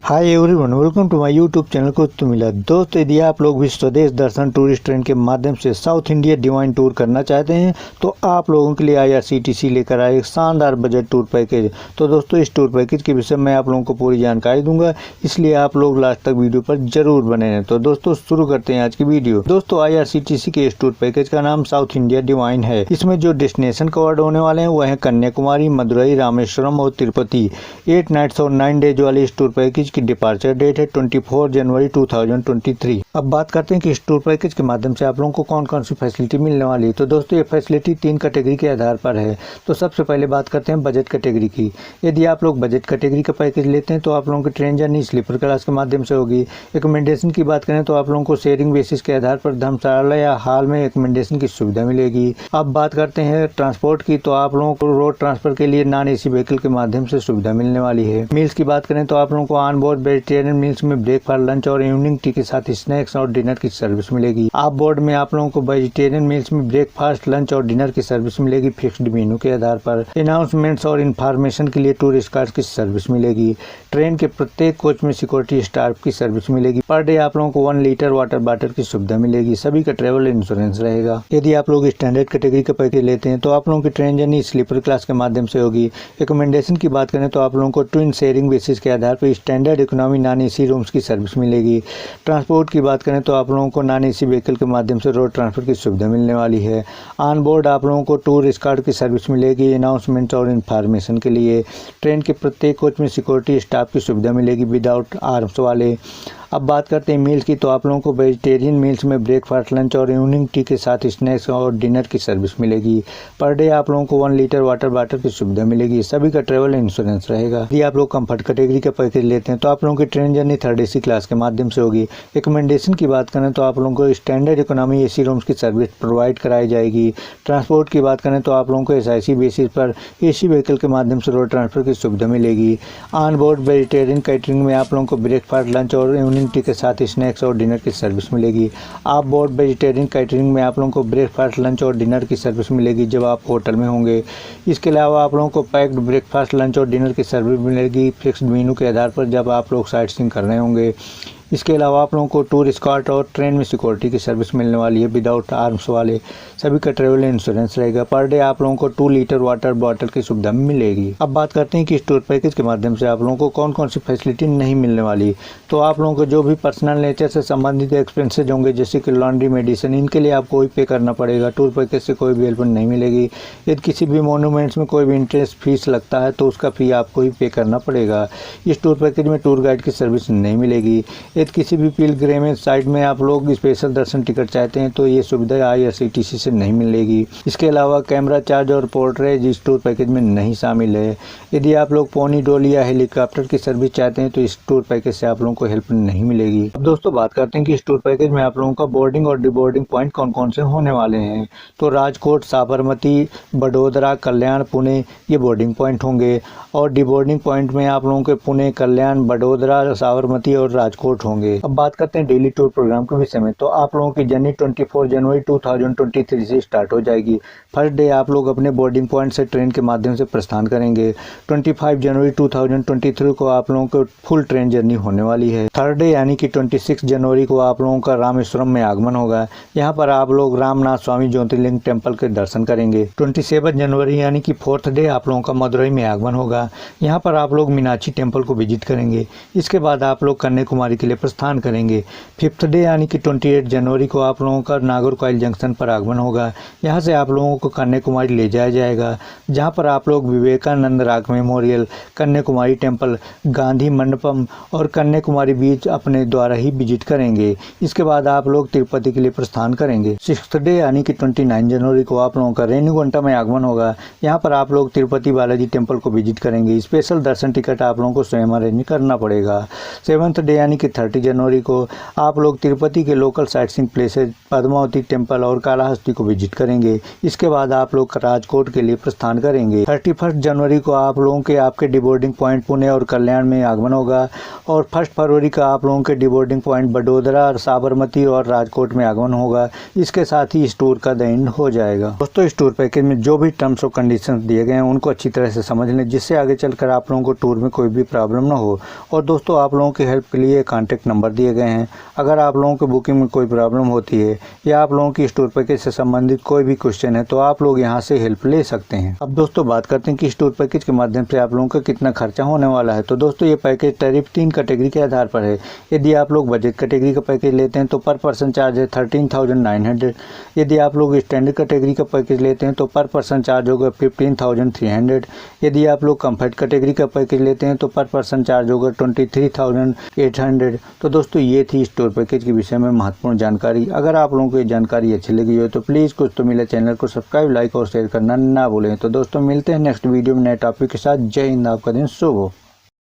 Hi everyone, welcome to my YouTube channel कुछ तो मिला। दोस्तों, यदि आप लोग भी स्वदेश दर्शन टूरिस्ट ट्रेन के माध्यम से साउथ इंडिया डिवाइन टूर करना चाहते हैं तो आप लोगों के लिए IRCTC लेकर आए एक शानदार बजट टूर पैकेज। तो दोस्तों, इस टूर पैकेज के विषय में आप लोगों को पूरी जानकारी दूंगा, इसलिए आप लोग लास्ट तक वीडियो पर जरूर बने रहें। तो दोस्तों, शुरू करते हैं आज की वीडियो। दोस्तों, IRCTC के इस टूर पैकेज का नाम साउथ इंडिया डिवाइन है। इसमें जो डेस्टिनेशन कवर्ड होने वाले हैं वो है कन्याकुमारी, मदुरई, रामेश्वरम और तिरुपति। 8 नाइट्स और 9 डेज वाले इस टूर पैकेज की डिपार्चर डेट है 24 जनवरी 2023। अब बात करते हैं कि इस टूर पैकेज के माध्यम से आप लोगों को कौन कौन सी फैसिलिटी मिलने वाली है। तो दोस्तों, ये फैसिलिटी 3 कैटेगरी के आधार पर है। तो सबसे पहले बात करते हैं बजट कैटेगरी की। यदि आप लोग बजट कैटेगरी का पैकेज लेते हैं तो आप लोगों की ट्रेन जर्नी स्लीपर क्लास के माध्यम से होगी। एकोमोडेशन की बात करें तो आप लोगों को शेयरिंग बेसिस के आधार पर धर्मशाला या हॉल में एकोमोडेशन की सुविधा मिलेगी। अब बात करते हैं ट्रांसपोर्ट की, तो आप लोगों को रोड ट्रांसफर के लिए नॉन AC व्हीकल के माध्यम से सुविधा मिलने वाली है। मील्स की बात करें तो आप लोगों को ऑन बोर्ड वेजिटेरियन मील्स में ब्रेकफास्ट, लंच और इवनिंग टी के साथ स्नैक्स और डिनर की सर्विस मिलेगी। आप बोर्ड में आप लोगों को वेजिटेरियन मील्स में ब्रेकफास्ट, लंच और डिनर की सर्विस मिलेगी फिक्स्ड मेनू के आधार पर। अनाउंसमेंट्स और इन्फॉर्मेशन के लिए टूरिस्ट कार्ड की सर्विस मिलेगी। ट्रेन के प्रत्येक कोच में सिक्योरिटी स्टाफ की सर्विस मिलेगी। पर डे आप लोगों को 1 लीटर वाटर बॉटल की सुविधा मिलेगी। सभी का ट्रेवल इंश्योरेंस रहेगा। यदि आप लोग स्टैंडर्ड कैटेगरी का पैकेज लेते हैं तो आप लोगों की ट्रेन जर्नी स्लीपर क्लास के माध्यम से होगी। एकोमोडेशन की बात करें तो आप लोगों को ट्विन शेयरिंग बेसिस के आधार पर standard economy non AC rooms की सर्विस मिलेगी। ट्रांसपोर्ट की बात करें तो आप लोगों को नॉन AC व्हीकल के माध्यम से रोड ट्रांसफर की सुविधा मिलने वाली है। ऑन बोर्ड आप लोगों को टूर एस्कॉर्ट की सर्विस मिलेगी अनाउंसमेंट और इन्फॉर्मेशन के लिए। ट्रेन के प्रत्येक कोच में सिक्योरिटी स्टाफ की सुविधा मिलेगी विदाउट आर्म्स वाले। अब बात करते हैं मील्स की, तो आप लोगों को वेजिटेरियन मील्स में ब्रेकफास्ट, लंच और इवनिंग टी के साथ स्नैक्स और डिनर की सर्विस मिलेगी। पर डे आप लोगों को 1 लीटर वाटर बॉटल की सुविधा मिलेगी। सभी का ट्रेवल इंश्योरेंस रहेगा। यदि आप लोग कंफर्ट कैटेगरी का पैकेज लेते हैं तो आप लोगों की train journey 3rd AC class के माध्यम से होगी। एकोमोडेशन की बात करें तो आप लोगों को स्टैंडर्ड इकोनॉमी AC रूम्स की सर्विस प्रोवाइड कराई जाएगी। ट्रांसपोर्ट की बात करें तो आप लोगों को SIC बेसिस पर AC व्हीकल के माध्यम से रोड ट्रांसफर की सुविधा मिलेगी। ऑन बोर्ड वेजिटेरियन कैटरिंग में आप लोगों को ब्रेकफास्ट, लंच और इवनिंग टी के साथ स्नैक्स और डिनर की सर्विस मिलेगी। आप बोर्ड वेजिटेरियन कैटरिंग में आप लोगों को ब्रेकफास्ट, लंच और डिनर की सर्विस मिलेगी जब आप होटल में होंगे। इसके अलावा आप लोगों को पैक्ड ब्रेकफास्ट, लंच और डिनर की सर्विस मिलेगी फिक्स्ड मेनू के आधार पर जब आप लोग साइट सीइंग कर रहे होंगे। इसके अलावा आप लोगों को टूर एस्कॉर्ट और ट्रेन में सिक्योरिटी की सर्विस मिलने वाली है विदाउट आर्म्स वाले। सभी का ट्रेवल इंश्योरेंस रहेगा। पर डे आप लोगों को 2 लीटर वाटर बॉटल की सुविधा मिलेगी। अब बात करते हैं कि इस टूर पैकेज के माध्यम से आप लोगों को कौन कौन सी फैसिलिटी नहीं मिलने वाली। तो आप लोगों को जो भी पर्सनल नेचर से संबंधित एक्सपेंसेज होंगे, जैसे कि लॉन्ड्री, मेडिसिन, इनके लिए आपको ही पे करना पड़ेगा। टूर पैकेज से कोई भी हेल्प नहीं मिलेगी। यदि किसी भी मोन्यूमेंट्स में कोई भी इंटरेस्ट फीस लगता है तो उसका फी आपको ही पे करना पड़ेगा। इस टूर पैकेज में टूर गाइड की सर्विस नहीं मिलेगी। यदि किसी भी पिलग्रिमेज साइट में आप लोग स्पेशल दर्शन टिकट चाहते हैं तो ये सुविधा IRCTC से नहीं मिलेगी। इसके अलावा कैमरा चार्ज और पोर्टरेज इस टूर पैकेज में नहीं शामिल है। यदि आप लोग पोनी डोली या हेलीकॉप्टर की सर्विस चाहते हैं तो इस टूर पैकेज से आप लोगों को हेल्प नहीं मिलेगी। अब दोस्तों, बात करते हैं कि इस टूर पैकेज में आप लोगों का बोर्डिंग और डिबोर्डिंग पॉइंट कौन कौन से होने वाले हैं। तो राजकोट, साबरमती, बड़ोदरा, कल्याण, पुणे ये बोर्डिंग पॉइंट होंगे और डिबोर्डिंग पॉइंट में आप लोगों के पुणे, कल्याण, बड़ोदरा, साबरमती और राजकोट होंगे। अब बात करते हैं डेली टूर प्रोग्राम के विषय में। तो आप लोगों की जर्नी 24 जनवरी 2023 से स्टार्ट हो जाएगी। फर्स्ट डे आप लोग अपने बोर्डिंग पॉइंट से ट्रेन के माध्यम से प्रस्थान करेंगे। 25 जनवरी 2023 को आप लोगों को फुल ट्रेन जर्नी होने वाली है। थर्ड डे यानी कि 26 जनवरी को आप लोगों का रामेश्वरम में आगमन होगा। यहाँ पर आप लोग रामनाथ स्वामी ज्योतिर्लिंग टेम्पल के दर्शन करेंगे। 27 जनवरी यानी कि 4th डे आप लोगों का मदुरई में आगमन होगा। यहाँ पर आप लोग मीनाक्षी टेम्पल को विजिट करेंगे। इसके बाद आप लोग कन्याकुमारी के लिए प्रस्थान करेंगे। 5th डे यानी कि 28 जनवरी को आप लोगों का नागरकोइल जंक्शन पर आगमन होगा। यहाँ से आप लोगों को कन्याकुमारी ले जाया जाएगा, जहाँ पर आप लोग Vivekananda rock memorial, Kanyakumari temple, Gandhi Mandapam और कन्याकुमारी बीच अपने द्वारा ही विजिट करेंगे। इसके बाद आप लोग तिरुपति के लिए प्रस्थान करेंगे। 6th डे यानी कि 29 जनवरी को आप लोगों का रेणुगुंटा में आगमन होगा। यहाँ पर आप लोग तिरुपति बालाजी टेम्पल को विजिट करेंगे। स्पेशल दर्शन टिकट आप लोगों को स्वयं अरेंज करना पड़ेगा। 7th डे यानी कि 30 जनवरी को आप लोग तिरुपति के local sight seeing places Padmavati temple और कालाहस्ती को विजिट करेंगे। इसके बाद आप लोग राजकोट के लिए प्रस्थान करेंगे। 31 जनवरी को आप लोगों के आपके डिबोर्डिंग पॉइंट पुणे और कल्याण में आगमन होगा और 1 फरवरी का आप लोगों के डिबोर्डिंग पॉइंट बड़ोदरा, साबरमती और राजकोट में आगमन होगा। इसके साथ ही इस टूर का द एंड हो जाएगा। दोस्तों, इस टूर पैकेज में जो भी टर्म्स और कंडीशंस दिए गए हैं उनको अच्छी तरह से समझ लें, जिससे आगे चलकर आप लोगों को टूर में कोई भी प्रॉब्लम ना हो। और दोस्तों, आप लोगों की हेल्प के लिए कॉन्टैक्ट नंबर दिए गए हैं। अगर आप लोगों को बुकिंग में कोई प्रॉब्लम होती है या आप लोगों की स्टूर पैकेज से संबंधित कोई भी क्वेश्चन है तो आप लोग यहां से हेल्प ले सकते हैं। अब दोस्तों बात करते हैं कि स्टूर पैकेज के माध्यम से आप लोगों का कितना खर्चा होने वाला है। तो दोस्तों ये पैकेज टैरिफ 3 कैटेगरी के आधार पर है। यदि आप लोग बजट कैटेगरी का पैकेज लेते हैं तो पर पर्सन चार्ज है 13,900। यदि आप लोग स्टैंडर्ड कैटेगरी का पैकेज लेते हैं तो पर पर्सन चार्ज होगा 15,300। यदि आप लोग कंफर्ट कैटेगरी का पैकेज लेते हैं तो पर पर्सन चार्ज होगा 23,800। तो दोस्तों ये थी स्टोर पैकेज के विषय में महत्वपूर्ण जानकारी। अगर आप लोगों को ये जानकारी अच्छी लगी हो तो प्लीज़ कुछ तो मिले चैनल को सब्सक्राइब, लाइक और शेयर करना ना भूलें। तो दोस्तों मिलते हैं नेक्स्ट वीडियो में नए टॉपिक के साथ। जय हिंद, आपका दिन शुभ हो।